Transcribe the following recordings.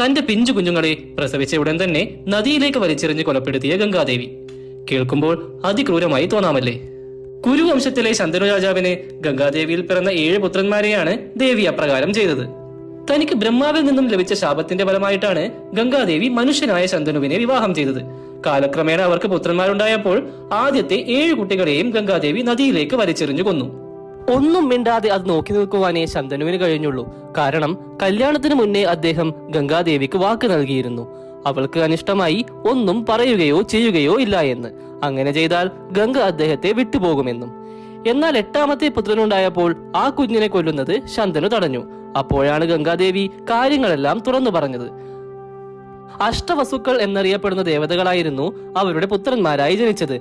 തന്റെ പിഞ്ചു കുഞ്ഞുങ്ങളെ പ്രസവിച്ച ഉടൻ തന്നെ നദിയിലേക്ക് വലിച്ചെറിഞ്ഞ് കൊലപ്പെടുത്തിയ ഗംഗാദേവി. കേൾക്കുമ്പോൾ അതിക്രൂരമായി തോന്നാമല്ലേ? കുരുവംശത്തിലെ ശന്തനു രാജാവിന് ഗംഗാദേവിയിൽ പിറന്ന 7 പുത്രന്മാരെയാണ് ദേവി അപ്രകാരം ചെയ്തത്. തനിക്ക് ബ്രഹ്മാവിൽ നിന്നും ലഭിച്ച ശാപത്തിന്റെ ഫലമായിട്ടാണ് ഗംഗാദേവി മനുഷ്യനായ ശന്തനുവിനെ വിവാഹം ചെയ്തത്. കാലക്രമേണ അവർക്ക് പുത്രന്മാരുണ്ടായപ്പോൾ ആദ്യത്തെ 7 കുട്ടികളെയും ഗംഗാദേവി നദിയിലേക്ക് വലിച്ചെറിഞ്ഞു കൊന്നു. ഒന്നും മിണ്ടാതെ അത് നോക്കി നിൽക്കുവാനേ ശന്തനുവിന് കഴിഞ്ഞുള്ളൂ. കാരണം കല്യാണത്തിന് മുന്നേ അദ്ദേഹം ഗംഗാദേവിക്ക് വാക്ക് നൽകിയിരുന്നു, അവൾക്ക് അനിഷ്ടമായി ഒന്നും പറയുകയോ ചെയ്യുകയോ ഇല്ല എന്ന്. അങ്ങനെ ചെയ്താൽ ഗംഗ അദ്ദേഹത്തെ വിട്ടുപോകുമെന്നും. എന്നാൽ 8ാമത്തെ പുത്രനുണ്ടായപ്പോൾ ആ കുഞ്ഞിനെ കൊല്ലുന്നത് ശന്തനു തടഞ്ഞു. അപ്പോഴാണ് ഗംഗാദേവി കാര്യങ്ങളെല്ലാം തുറന്നു പറഞ്ഞത്. അഷ്ടവസുക്കൾ എന്നറിയപ്പെടുന്ന ദേവതകളായിരുന്നു അവരുടെ പുത്രന്മാരായി ജനിച്ചത്.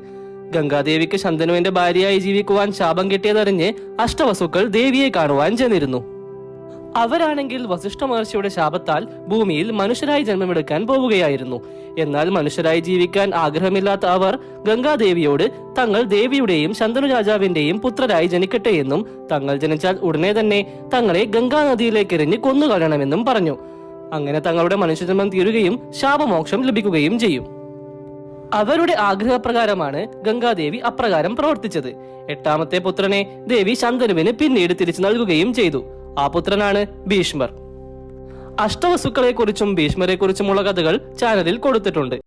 ഗംഗാദേവിക്ക് ശന്തനുവിന്റെ ഭാര്യയായി ജീവിക്കുവാൻ ശാപം കിട്ടിയതറിഞ്ഞ് അഷ്ടവസുക്കൾ ദേവിയെ കാണുവാൻ ചെന്നിരുന്നു. അവരാണെങ്കിൽ വസിഷ്ഠ മഹർഷിയുടെ ശാപത്താൽ ഭൂമിയിൽ മനുഷ്യരായി ജന്മമെടുക്കാൻ പോവുകയായിരുന്നു. എന്നാൽ മനുഷ്യരായി ജീവിക്കാൻ ആഗ്രഹമില്ലാത്ത അവർ ഗംഗാദേവിയോട് തങ്ങൾ ദേവിയുടെയും ശന്തനു രാജാവിന്റെയും പുത്രരായി ജനിക്കട്ടെ എന്നും തങ്ങൾ ജനിച്ചാൽ ഉടനെ തന്നെ തങ്ങളെ ഗംഗാനദിയിലേക്ക് എറിഞ്ഞ് കൊന്നുകളയണമെന്നും പറഞ്ഞു. അങ്ങനെ തങ്ങളുടെ മനുഷ്യജന്മം തീരുകയും ശാപമോക്ഷം ലഭിക്കുകയും ചെയ്യും. അവരുടെ ആഗ്രഹപ്രകാരമാണ് ഗംഗാദേവി അപ്രകാരം പ്രവർത്തിച്ചത്. 8ാമത്തെ പുത്രനെ ദേവി ശന്തനുവിന് പിന്നീട് തിരിച്ചു നൽകുകയും ചെയ്തു. ആ പുത്രനാണ് ഭീഷ്മർ. അഷ്ടവസുക്കളെ കുറിച്ചും ഭീഷ്മരെ കുറിച്ചുമുള്ള കഥകൾ ചാനലിൽ കൊടുത്തിട്ടുണ്ട്.